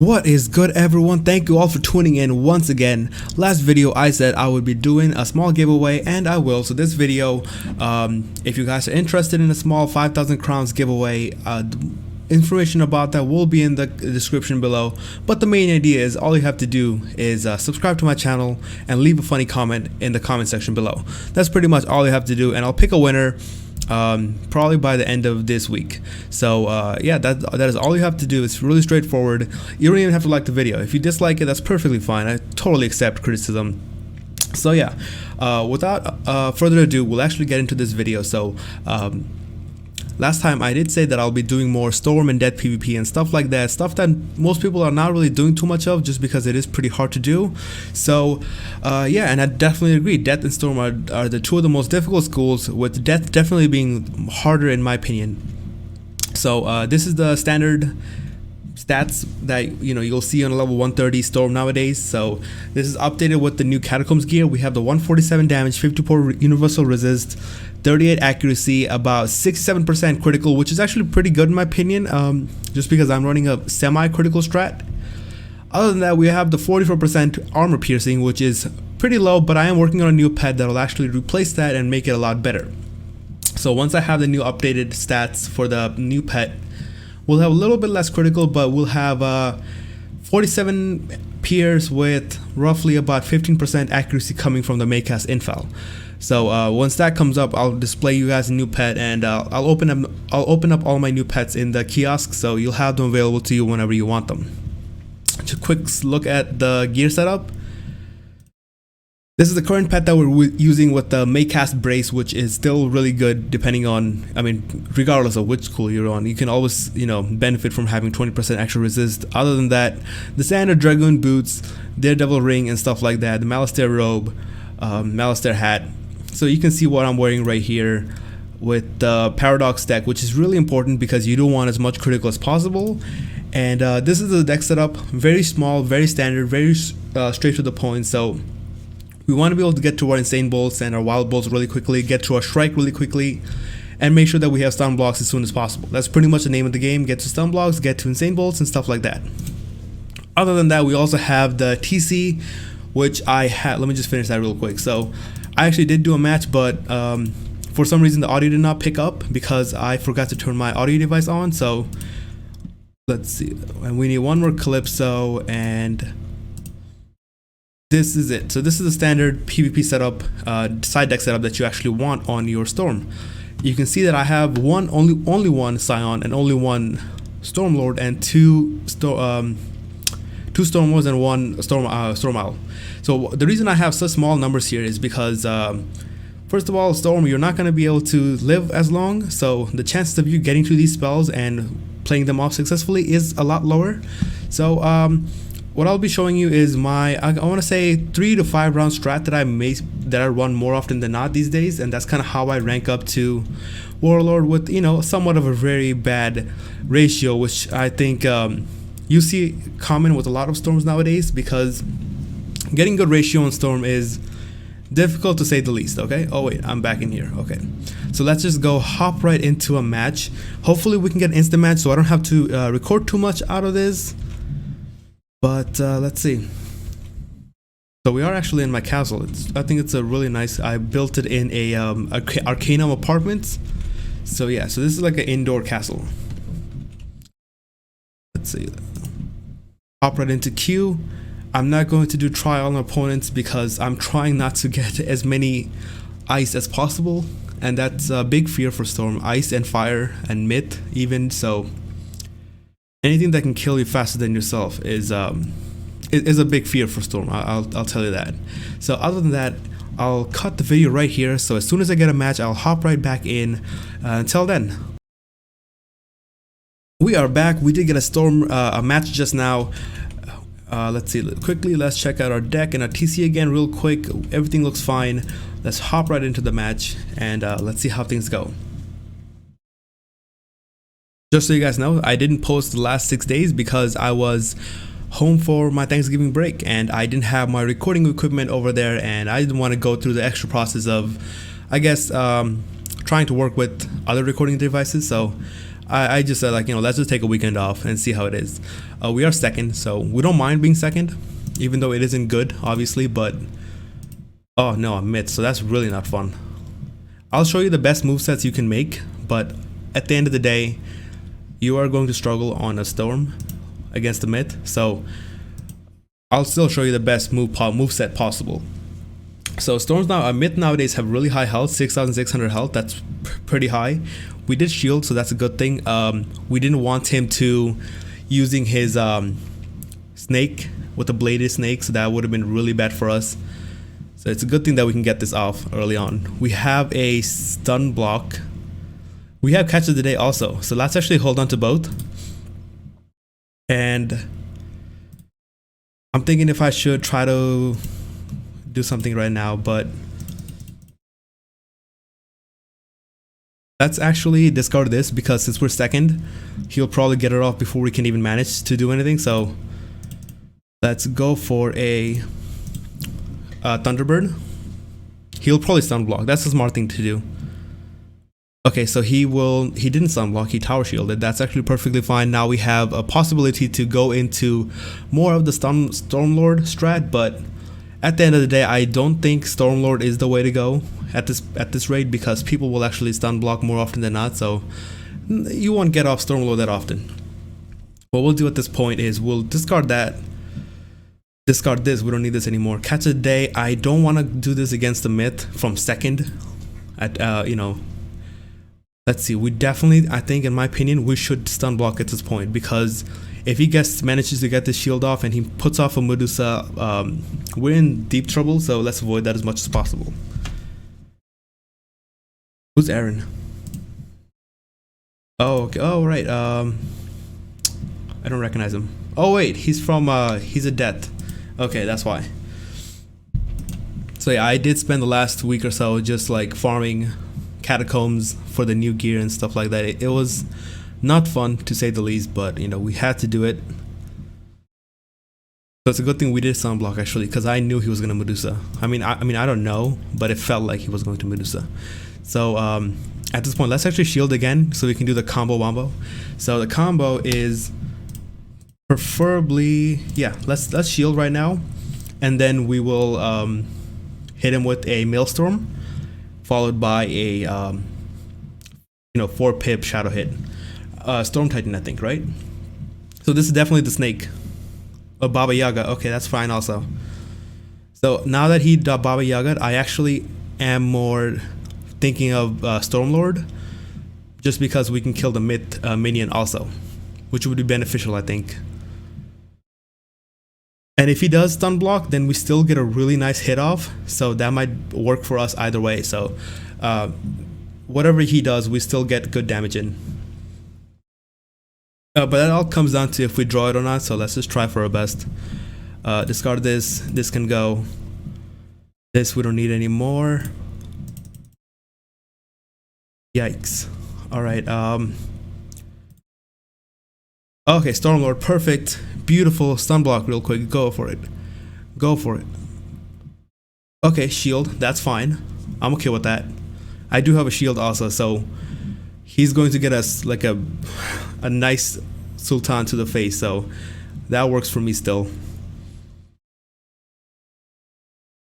What is good, everyone? Thank you all for tuning in once again. Last video I said I would be doing a small giveaway, and I will. So this video, if you guys are interested in a small 5,000 crowns giveaway, information about that will be in the description below. But the main idea is all you have to do is subscribe to my channel and leave a funny comment in the comment section below. That's pretty much all you have to do, and I'll pick a winner probably by the end of this week. So yeah, that is all you have to do. It's really straightforward. You don't even have to like the video. If you dislike it, that's perfectly fine. I totally accept criticism. So yeah, without further ado, we'll actually get into this video. So last time I did say that I'll be doing more Storm and Death PvP and stuff like that, stuff that most people are not really doing too much of, just because it is pretty hard to do. So yeah, and I definitely agree, Death and Storm are the two of the most difficult schools, with Death definitely being harder in my opinion. So this is the standard stats that you'll see on a level 130 Storm nowadays. So this is updated with the new Catacombs gear. We have the 147 damage, 54 universal resist, 38 accuracy, about 67% critical, which is actually pretty good in my opinion, just because I'm running a semi-critical strat. Other than that, we have the 44% armor piercing, which is pretty low, but I am working on a new pet that will actually replace that and make it a lot better. So once I have the new updated stats for the new pet, we'll have a little bit less critical, but we'll have 47 pierce with roughly about 15% accuracy coming from the Maycast infal. So once that comes up, I'll display you guys a new pet, and I'll open up all my new pets in the kiosk, so you'll have them available to you whenever you want them. Just a quick look at the gear setup. This is the current pet that we're using with the Maycast brace, which is still really good depending on, regardless of which school you're on. You can always, benefit from having 20% extra resist. Other than that, the standard Dragoon boots, Daredevil ring and stuff like that, the Malastair robe, Malastair hat. So you can see what I'm wearing right here with the Paradox deck, which is really important because you don't want as much critical as possible. And this is the deck setup, very small, very standard, very straight to the point. So we want to be able to get to our Insane Bolts and our Wild Bolts really quickly, get to our Strike really quickly, and make sure that we have stun blocks as soon as possible. That's pretty much the name of the game: get to stun blocks, get to Insane Bolts, and stuff like that. Other than that, we also have the TC, which I had. Let me just finish that real quick. So I actually did do a match, but for some reason the audio did not pick up because I forgot to turn my audio device on. So let's see, and we need one more Calypso, and this is it. So this is the standard PvP setup, side deck setup that you actually want on your Storm. You can see that I have only one Scion and only one Stormlord and two Stormlords and one Storm Owl. So the reason I have such small numbers here is because first of all, Storm, you're not going to be able to live as long, so the chances of you getting to these spells and playing them off successfully is a lot lower. So what I'll be showing you is my, I want to say 3 to 5 round strat that I run more often than not these days, and that's kind of how I rank up to Warlord with somewhat of a very bad ratio, which I think you see common with a lot of Storms nowadays, because getting good ratio on Storm is difficult to say the least. Okay, oh wait, I'm back in here. Okay, so let's just go hop right into a match. Hopefully we can get an instant match, so I don't have to record too much out of this. But let's see. So we are actually in my castle. I think it's a really nice. I built it in a Arcanum apartments. So yeah, so this is like an indoor castle. Let's see. Hop right into queue. I'm not going to do trial on opponents because I'm trying not to get as many ice as possible, and that's a big fear for Storm. Ice and fire and myth even. So anything that can kill you faster than yourself is a big fear for Storm. I'll tell you that. So other than that, I'll cut the video right here. So as soon as I get a match, I'll hop right back in. Until then, we are back. We did get a Storm a match just now. Let's see quickly. Let's check out our deck and our TC again real quick. Everything looks fine. Let's hop right into the match, and let's see how things go. Just so you guys know, I didn't post the last 6 days because I was home for my Thanksgiving break and I didn't have my recording equipment over there, and I didn't want to go through the extra process of, I guess, trying to work with other recording devices. So I just said, like, you know, let's just take a weekend off and see how it is. We are second, so we don't mind being second, even though it isn't good, obviously, but oh no, I'm mid, so that's really not fun. I'll show you the best movesets you can make, but at the end of the day, you are going to struggle on a Storm against the myth, so I'll still show you the best moveset possible. So Storms now, myth nowadays have really high health, 6,600 health. That's pretty high. We did shield, so that's a good thing. We didn't want him to using his snake with the bladed snake, so that would have been really bad for us. So it's a good thing that we can get this off early on. We have a stun block. We have catch of the day also, so let's actually hold on to both. And I'm thinking if I should try to do something right now, but let's actually discard this, because since we're second, he'll probably get it off before we can even manage to do anything. So let's go for a Thunderbird. He'll probably stun block. That's a smart thing to do. Okay, so he didn't stun block, he tower shielded. That's actually perfectly fine. Now we have a possibility to go into more of the Stormlord strat, but at the end of the day, I don't think Stormlord is the way to go at this rate, because people will actually stun block more often than not, so you won't get off Stormlord that often. What we'll do at this point is we'll discard that, discard this, we don't need this anymore. Catch a day, I don't want to do this against the myth from second. You know, let's see, we definitely, I think in my opinion, we should stun block at this point, because if he manages to get this shield off and he puts off a Medusa, we're in deep trouble, so let's avoid that as much as possible. Who's Aaron? Oh, okay. Oh, right. I don't recognize him. Oh, wait. He's from, he's a death. Okay, that's why. So yeah, I did spend the last week or so just like farming catacombs for the new gear and stuff like that. It was not fun, to say the least, but you know, we had to do it. So it's a good thing we did sunblock, actually, because I knew he was gonna Medusa. I mean, I don't know, but it felt like he was going to Medusa. So at this point, let's actually shield again, so we can do the combo wombo. So the combo is preferably, yeah, let's shield right now, and then we will hit him with a Maelstrom, followed by a you know, 4-pip shadow hit. Storm Titan, I think, right? So this is definitely the snake. Oh, Baba Yaga. Okay, that's fine also. So now that he Baba Yaga, I actually am more thinking of Stormlord, just because we can kill the myth minion also, which would be beneficial, I think. And if he does stun block, then we still get a really nice hit off, so that might work for us either way. So whatever he does, we still get good damage in. But that all comes down to if we draw it or not, so let's just try for our best. Discard this, this can go. This we don't need anymore. Yikes. Alright, okay, Stormlord, perfect. Beautiful, stun block real quick, go for it. Go for it. Okay, shield, that's fine. I'm okay with that. I do have a shield also, so he's going to get us like a nice Sultan to the face, so that works for me still.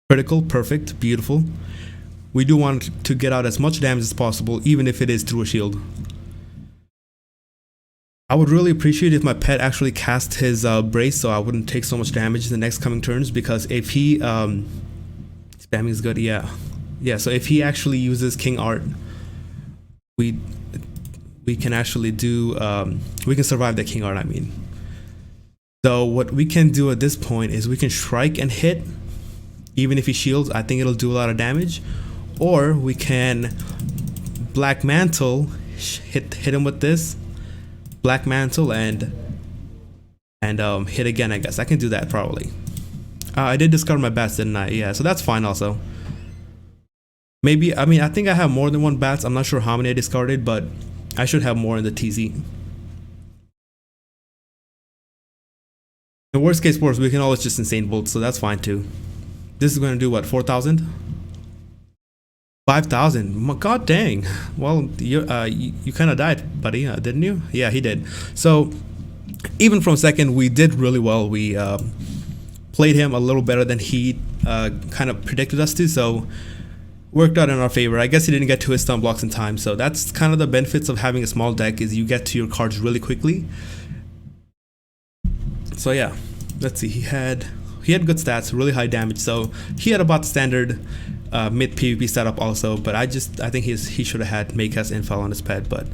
Critical, perfect, beautiful. We do want to get out as much damage as possible, even if it is through a shield. I would really appreciate if my pet actually cast his brace, so I wouldn't take so much damage in the next coming turns, because if he spamming is good, yeah, so if he actually uses King Art, we can actually do we can survive the King Art, I mean. So what we can do at this point is we can strike and hit, even if he shields. I think it'll do a lot of damage. Or we can Black Mantle, hit him with this Black Mantle, and hit again. I guess I can do that probably. I did discard my bats, didn't I? Yeah, so that's fine also. Maybe, I mean, I think I have more than one bats. I'm not sure how many I discarded, but I should have more in the TZ. The worst case worse, we can always just Insane Bolt, so that's fine too. This is going to do what, 4,000? 5,000. God dang. Well, you kind of died, buddy, didn't you? Yeah, he did. So even from second, we did really well. We played him a little better than he kind of predicted us to, so worked out in our favor. I guess he didn't get to his stun blocks in time, so that's kind of the benefits of having a small deck, is you get to your cards really quickly. So yeah, let's see. He had good stats, really high damage, so he had about the standard mid PvP setup also. But I think he should have had Maycast info on his pet. But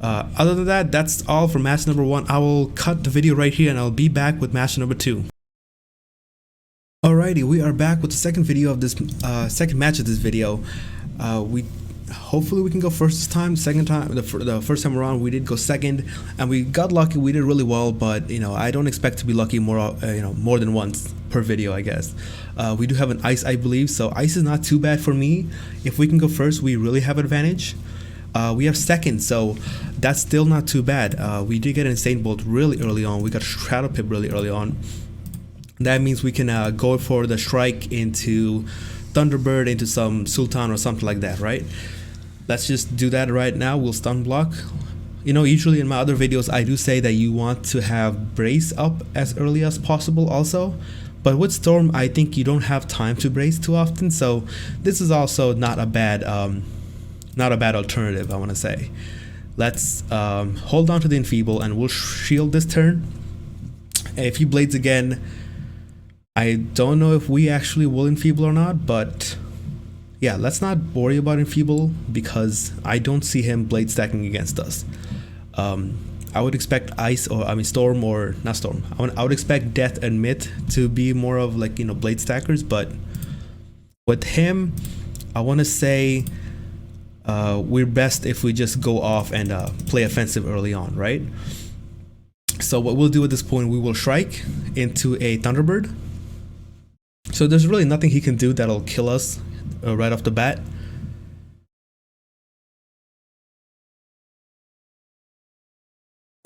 other than that, that's all for match number 1. I will cut the video right here, and I'll be back with match number 2. Alrighty, we are back with the second video of this second match of this video. Hopefully we can go first this time. The first time around we did go second, and we got lucky. We did really well, but I don't expect to be lucky more than once per video, I guess. We do have an ice, I believe, so ice is not too bad for me. If we can go first, we really have advantage. We have second, so that's still not too bad. We did get an Insane Bolt really early on. We got a Shadow Pip really early on. That means we can go for the Strike into Thunderbird, into some Sultan or something like that, right? Let's just do that right now. We'll stun block. Usually in my other videos I do say that you want to have Brace up as early as possible also, but with Storm I think you don't have time to Brace too often, so this is also not a bad alternative, I want to say. Let's hold on to the Enfeeble, and we'll shield this turn. If he blades again, I don't know if we actually will Enfeeble or not, but yeah, let's not worry about Enfeeble because I don't see him blade stacking against us. I would expect Ice, or Storm, or not Storm. I would expect Death and Myth to be more of like blade stackers, but with him, I want to say we're best if we just go off and play offensive early on, right? So what we'll do at this point, we will Strike into a Thunderbird. So there's really nothing he can do that'll kill us right off the bat.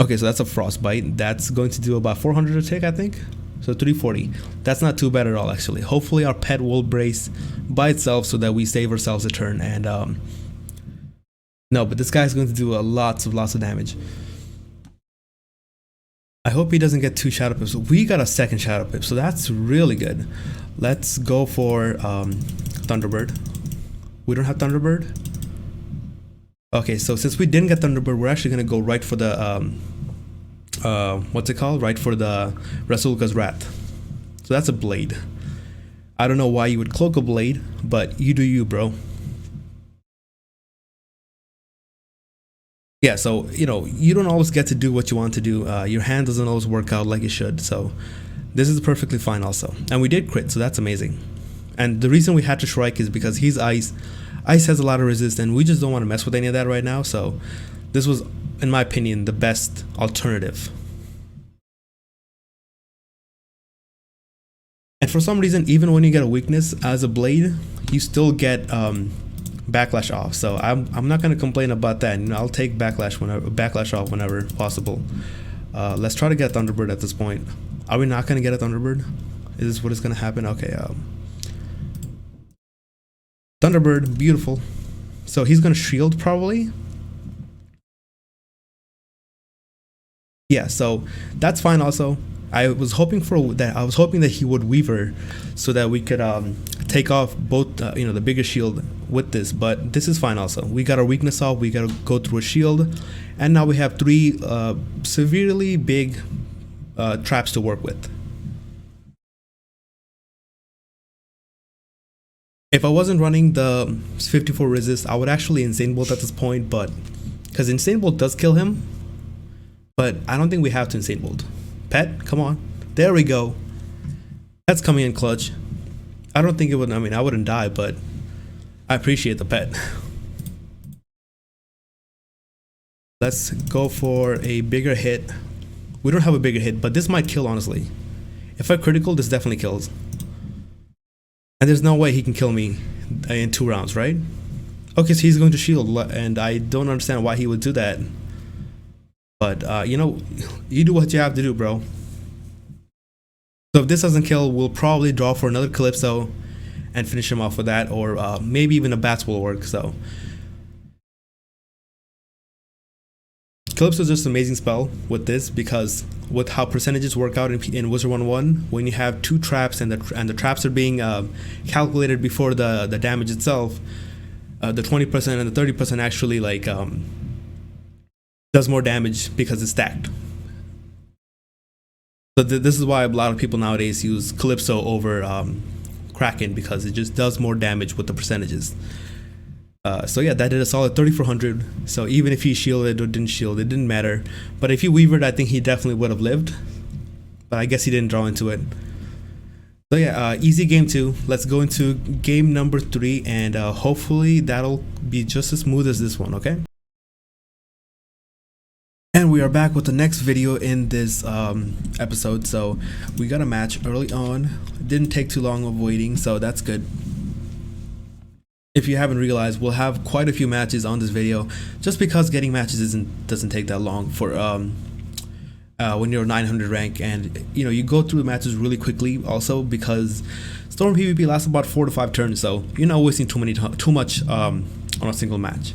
Okay, so that's a Frostbite. That's going to do about 400 a tick, I think. So 340. That's not too bad at all, actually. Hopefully our pet will Brace by itself so that we save ourselves a turn. And no, but this guy's going to do lots of damage. I hope he doesn't get 2 Shadow Pips. We got a second Shadow Pip, so that's really good. Let's go for Thunderbird. We don't have Thunderbird. Okay, so since we didn't get Thunderbird, we're actually gonna go right for the what's it called? Right for the Rasulka's Wrath. So that's a blade. I don't know why you would cloak a blade, but you do you, bro. Yeah, so you don't always get to do what you want to do. Your hand doesn't always work out like it should, so this is perfectly fine also. And we did crit, so that's amazing. And the reason we had to Strike is because he's Ice. Ice has a lot of resist, and we just don't want to mess with any of that right now, so this was, in my opinion, the best alternative. And for some reason, even when you get a weakness as a blade, you still get backlash off, so I'm not going to complain about that. I'll take backlash off whenever possible. Let's try to get Thunderbird at this point. Are we not going to get a Thunderbird? Is this what is going to happen? Okay, Thunderbird, beautiful. So he's going to shield probably. Yeah, so that's fine also. I was hoping that he would Weaver so that we could take off both the bigger shield with this, but this is fine also. We got our weakness off, we got to go through a shield, and now we have 3 severely big traps to work with. If I wasn't running the 54 resist, I would actually Insane Bolt at this point, but because Insane Bolt does kill him, but I don't think we have to Insane Bolt. Pet, come on. There we go. That's coming in clutch. I don't think it would, I wouldn't die, but I appreciate the pet. Let's go for a bigger hit. We don't have a bigger hit, but this might kill, honestly. If I critical, this definitely kills. And there's no way he can kill me in 2 rounds, right? Okay, so he's going to shield, and I don't understand why he would do that. But, you do what you have to do, bro. So if this doesn't kill, we'll probably draw for another Calypso, and finish him off with that, or maybe even a bats will work. So Calypso is just an amazing spell with this, because with how percentages work out in Wizard101, when you have two traps and the traps are being calculated before the damage itself, the 20% and the 30% actually like does more damage because it's stacked. So this is why a lot of people nowadays use Calypso over Kraken, because it just does more damage with the percentages. So yeah, that did a solid 3400. So even if he shielded or didn't shield, it didn't matter. But if he weavered, I think he definitely would have lived. But I guess he didn't draw into it. So yeah, easy game 2. Let's go into game number 3, and hopefully that'll be just as smooth as this one, okay? And we are back with the next video in this episode. So we got a match early on. It didn't take too long of waiting, so that's good. If you haven't realized, we'll have quite a few matches on this video, just because getting matches doesn't take that long for when you're 900 rank, and you know, you go through the matches really quickly. Also because Storm PvP lasts about 4 to 5 turns, so you're not wasting too much on a single match.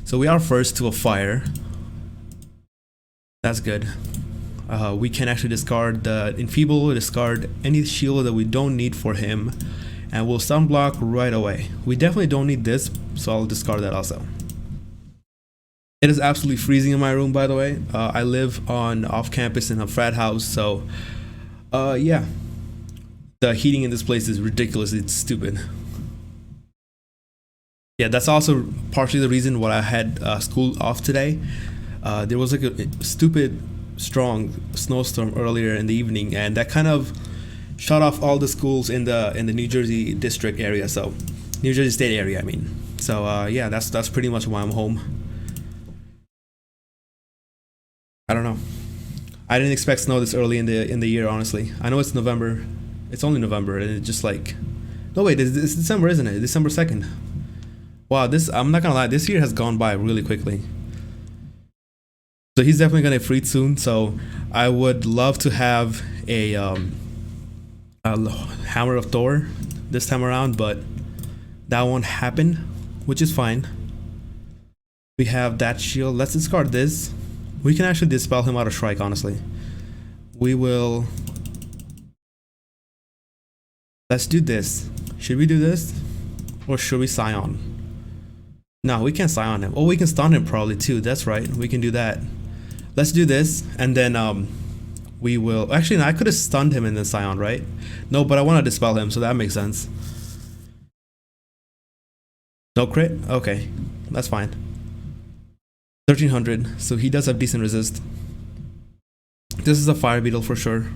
So we are first to a fire. That's good. We can actually discard the Enfeeble, discard any shield that we don't need for him, and we'll sunblock right away. We definitely don't need this, so I'll discard that also. It is absolutely freezing in my room, by the way. I live off campus in a frat house, so yeah, the heating in this place is ridiculous. It's stupid. Yeah, that's also partially the reason why I had school off today. There was like a stupid strong snowstorm earlier in the evening, and that kind of shut off all the schools in the New Jersey district area, so New Jersey State area, I mean. So yeah, that's pretty much why I'm home. I don't know. I didn't expect snow this early in the year, honestly. I know it's November. It's only November, and it's just like, no wait, it's December, isn't it? December 2nd. Wow, I'm not gonna lie, this year has gone by really quickly. So he's definitely gonna get freed soon. So I would love to have a Hammer of Thor this time around, but that won't happen, which is fine. We have that shield. Let's discard this. We can actually dispel him out of Shrike, honestly. Let's do this. Should we do this, or should we Scion? No, we can't Scion him. Oh, we can stun him probably too. That's right, we can do that. Let's do this, and then we will actually, no, I could have stunned him and then Scion, right? No, but I want to dispel him, so that makes sense. No crit? Okay, that's fine. 1300, so he does have decent resist. This is a fire beetle for sure.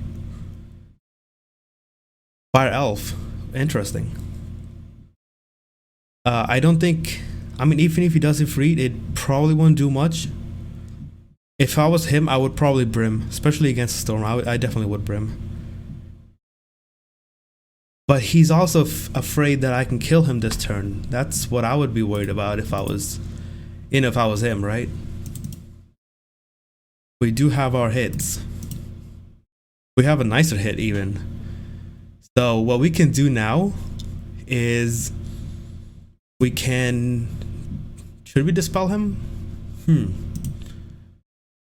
Fire elf, interesting. I don't think, I mean, even if he does Ifrit, it probably won't do much. If I was him, I would probably Brim, especially against Storm. I definitely would Brim. But he's also afraid that I can kill him this turn. That's what I would be worried about if I was him, right? We do have our hits. We have a nicer hit even. So what we can do now is we can, should we dispel him?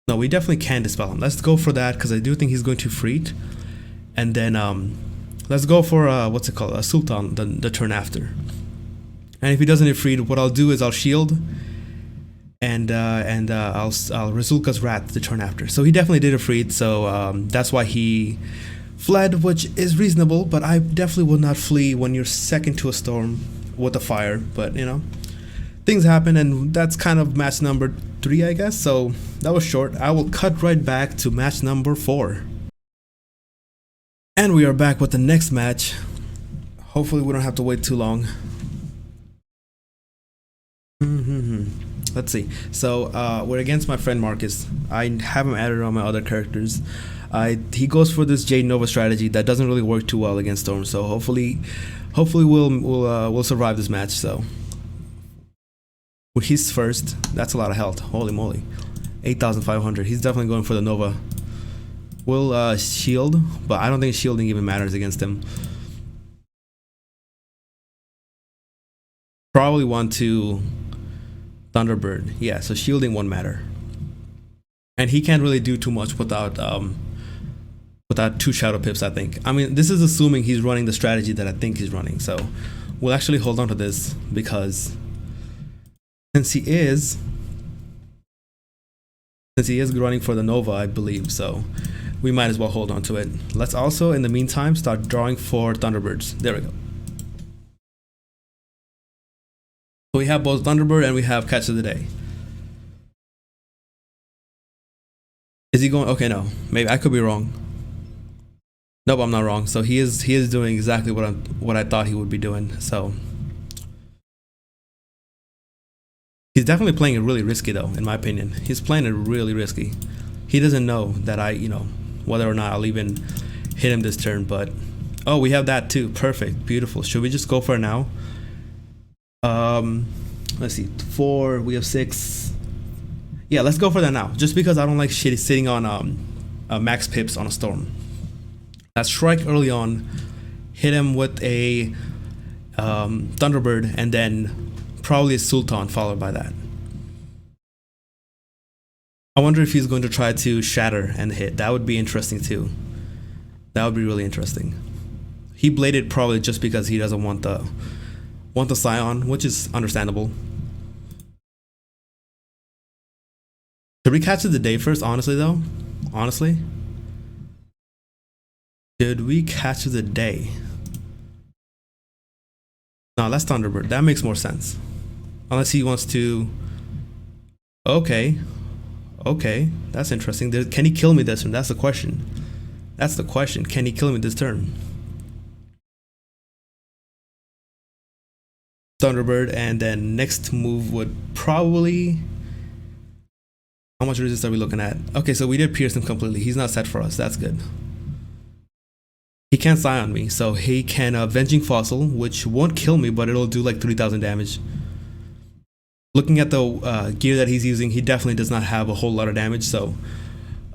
No, we definitely can dispel him. Let's go for that, because I do think he's going to Freet. And then let's go for what's it called, a Sultan the turn after. And if he doesn't Freet, what I'll do is I'll shield, and I'll Rezulka's Wrath the turn after. So he definitely did Freet, so that's why he fled, which is reasonable. But I definitely would not flee when you're second to a storm with a fire. But you know, things happen, and that's kind of match number 3, I guess. So that was short. I will cut right back to match number 4. And we are back with the next match. Hopefully we don't have to wait too long. Let's see. So we're against my friend Marcus. I have him added on my other characters. He goes for this Jade Nova strategy that doesn't really work too well against Storm. So hopefully we'll survive this match. So he's first. That's a lot of health. Holy moly, 8,500. He's definitely going for the Nova. We'll shield, but I don't think shielding even matters against him. Probably want to Thunderbird. Yeah, so shielding won't matter. And he can't really do too much without two Shadow Pips, I think. I mean, this is assuming he's running the strategy that I think he's running. So we'll actually hold on to this, because since he is running for the Nova, I believe, so we might as well hold on to it. Let's also, in the meantime, start drawing for Thunderbirds. There we go. So we have both Thunderbird and we have Catch of the Day. Is he going? Okay, no. Maybe I could be wrong. Nope, I'm not wrong. So he is doing exactly what I thought he would be doing. So he's definitely playing it really risky, though, in my opinion. He's playing it really risky. He doesn't know that whether or not I'll even hit him this turn. But oh, we have that too. Perfect, beautiful. Should we just go for it now? Let's see. 4. We have 6. Yeah, let's go for that now. Just because I don't like sitting on max pips on a storm. Let's strike early on, hit him with a Thunderbird, and then probably a Sultan followed by that. I wonder if he's going to try to shatter and hit. That would be interesting too. That would be really interesting. He bladed probably just because he doesn't want the Scion, which is understandable. Should we Catch of the Day first, honestly though? Honestly? Should we Catch of the Day? No, let's Thunderbird. That makes more sense. Unless he wants to... Okay. Okay, that's interesting. Can he kill me this turn? That's the question. That's the question. Can he kill me this turn? Thunderbird, and then next move would probably... How much resist are we looking at? Okay, so we did pierce him completely. He's not set for us. That's good. He can't Scion me, so he can Avenging Fossil, which won't kill me, but it'll do like 3,000 damage. Looking at the gear that he's using, he definitely does not have a whole lot of damage, so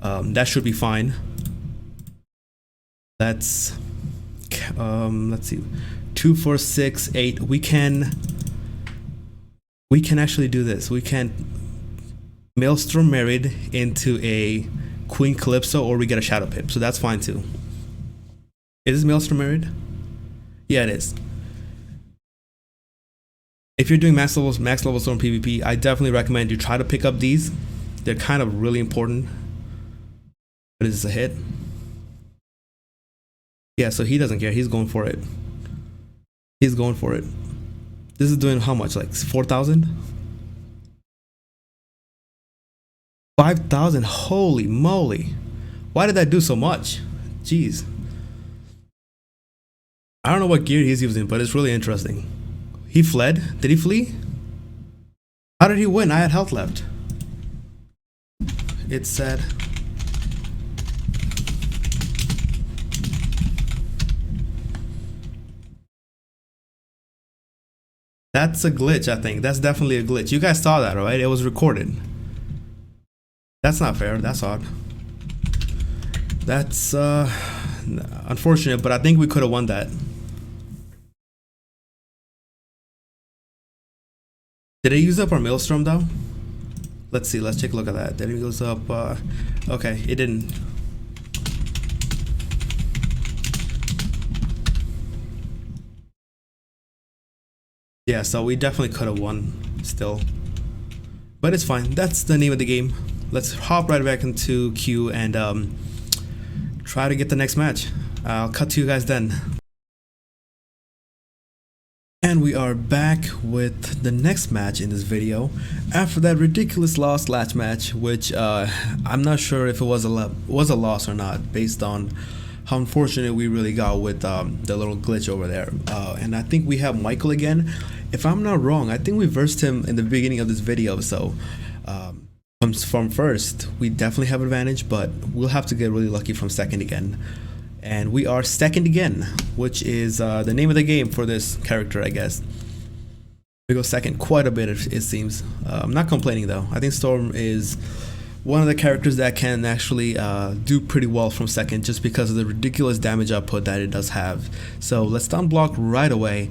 that should be fine. Let's see. 2, 4, 6, 8. We can actually do this. We can Maelstrom Married into a Queen Calypso, or we get a Shadow Pip, so that's fine too. Is this Maelstrom Married? Yeah, it is. If you're doing max level storm PvP, I definitely recommend you try to pick up these. They're kind of really important. But is this a hit? Yeah, so he doesn't care. He's going for it. He's going for it. This is doing how much? Like 4,000? 5,000? Holy moly. Why did that do so much? Jeez. I don't know what gear he's using, but it's really interesting. He fled? Did he flee? How did he win? I had health left. It said... That's a glitch, I think. That's definitely a glitch. You guys saw that, right? It was recorded. That's not fair. That's odd. That's unfortunate, but I think we could have won that. Did it use up our Maelstrom though? Let's see. Let's take a look at that. Did it use up? Okay, it didn't. Yeah, so we definitely could have won still. But it's fine. That's the name of the game. Let's hop right back into queue and try to get the next match. I'll cut to you guys then. And we are back with the next match in this video after that ridiculous loss last match, which I'm not sure if it was a loss or not, based on how unfortunate we really got with the little glitch over there. And I think we have Michael again. If I'm not wrong, I think we versed him in the beginning of this video, so from first we definitely have advantage, but we'll have to get really lucky from second again. And we are second again, which is the name of the game for this character, I guess. We go second quite a bit, it seems. I'm not complaining though. I think Storm is one of the characters that can actually do pretty well from second, just because of the ridiculous damage output that it does have. So let's stun block right away.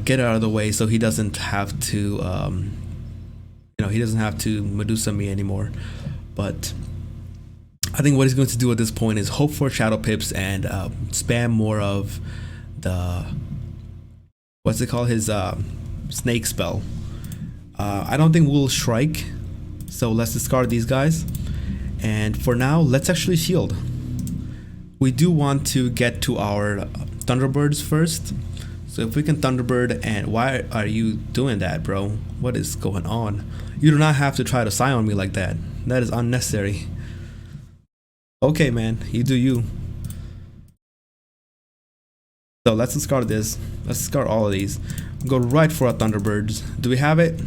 get it out of the way so he doesn't have to he doesn't have to Medusa me anymore. But I think what he's going to do at this point is hope for shadow pips and spam more of the, what's it called, his snake spell. I don't think we'll strike, so let's discard these guys. And for now, let's actually shield. We do want to get to our Thunderbirds first. So if we can Thunderbird, and why are you doing that, bro? What is going on? You do not have to try to Scion me like that. That is unnecessary. Okay, man, you do you. So let's discard this. Let's discard all of these. Go right for our Thunderbirds. Do we have it?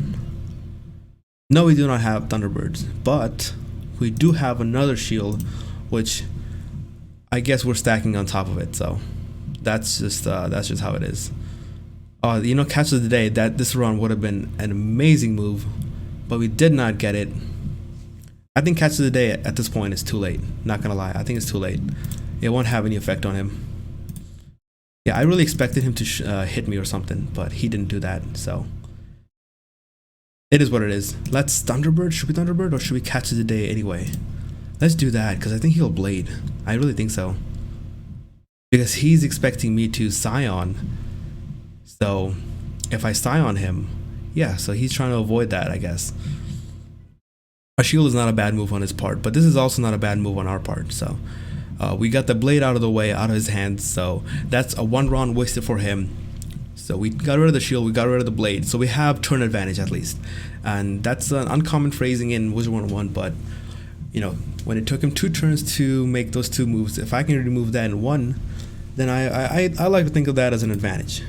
No, we do not have Thunderbirds, but we do have another shield, which I guess we're stacking on top of it. So that's just how it is. You know, catch of the day, that this run would have been an amazing move, but we did not get it. I think catch of the day at this point is too late. Not gonna lie, I think it's too late. It won't have any effect on him. Yeah, I really expected him to hit me or something, but he didn't do that. So it is what it is. Let's Thunderbird. Should we Thunderbird or should we catch of the day anyway? Let's do that because I think he'll Blade. I really think so. Because he's expecting me to Scion. So if I Scion him, yeah, so he's trying to avoid that, I guess. A shield is not a bad move on his part, but this is also not a bad move on our part. So we got the Blade out of the way, out of his hands. So that's a 1 round wasted for him. So we got rid of the shield, we got rid of the Blade. So we have turn advantage at least. And that's an uncommon phrasing in Wizard101, but you know, when it took him 2 turns to make those 2 moves, if I can remove that in 1, then I like to think of that as an advantage.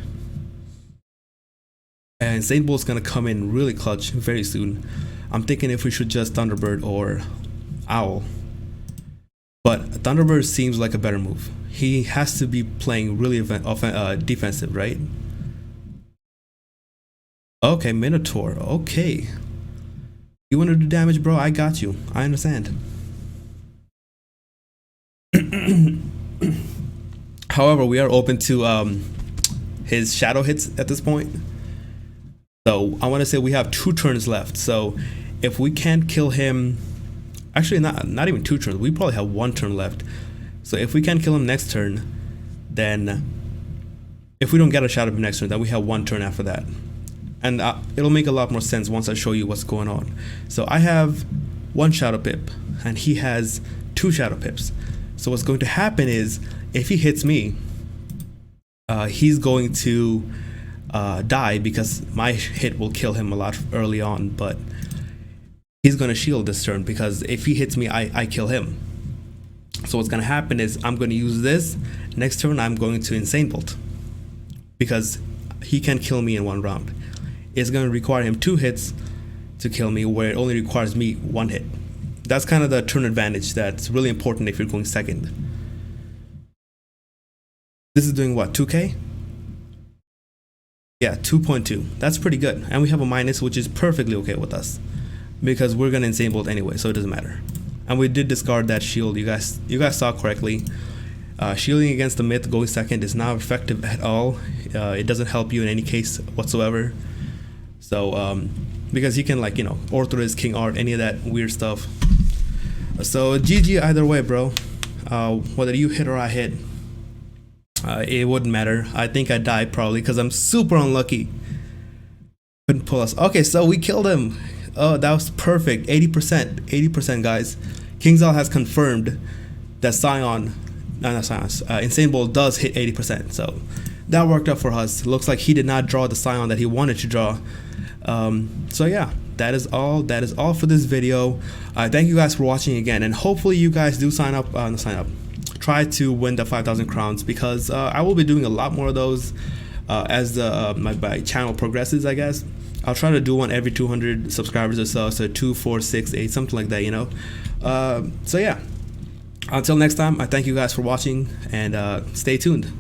And Saint Bolt's gonna come in really clutch very soon. I'm thinking if we should just Thunderbird or Owl. But Thunderbird seems like a better move. He has to be playing really defensive, right? Okay, Minotaur. Okay. You want to do damage, bro? I got you. I understand. However, we are open to his shadow hits at this point. So I want to say we have 2 turns left. So if we can't kill him, actually not even 2 turns. We probably have 1 turn left. So if we can't kill him next turn, then if we don't get a shadow pip next turn, then we have 1 turn after that. And it'll make a lot more sense once I show you what's going on. So I have 1 shadow pip and he has 2 shadow pips. So what's going to happen is if he hits me, he's going to die because my hit will kill him a lot early on, but he's going to shield this turn because if he hits me, I kill him. So what's going to happen is I'm going to use this. Next turn, I'm going to Insane Bolt because he can kill me in 1 round. It's going to require him 2 hits to kill me, where it only requires me 1 hit. That's kind of the turn advantage that's really important if you're going second. This is doing what, 2k? Yeah, 2.2. That's pretty good. And we have a minus, which is perfectly okay with us because we're going to Insane Bolt anyway, so it doesn't matter. And we did discard that shield. You guys saw correctly. Shielding against the myth going second is not effective at all. It doesn't help you in any case whatsoever. So because he can, like, you know, Orthoris, King Art, any of that weird stuff. So GG either way, bro. Whether you hit or I hit, it wouldn't matter. I think I died probably because I'm super unlucky. Couldn't pull us. Okay, so we killed him. Oh, that was perfect. 80%. 80%, guys. KingsL has confirmed that Insane Bolt does hit 80%. So that worked out for us. Looks like he did not draw the Scion that he wanted to draw. So yeah, that is all for this video. Thank you guys for watching again, and hopefully you guys do try to win the 5,000 crowns because I will be doing a lot more of those as my channel progresses, I guess. I'll try to do one every 200 subscribers or so 2, 4, 6, 8, something like that, you know. So yeah, until next time, I thank you guys for watching, and stay tuned.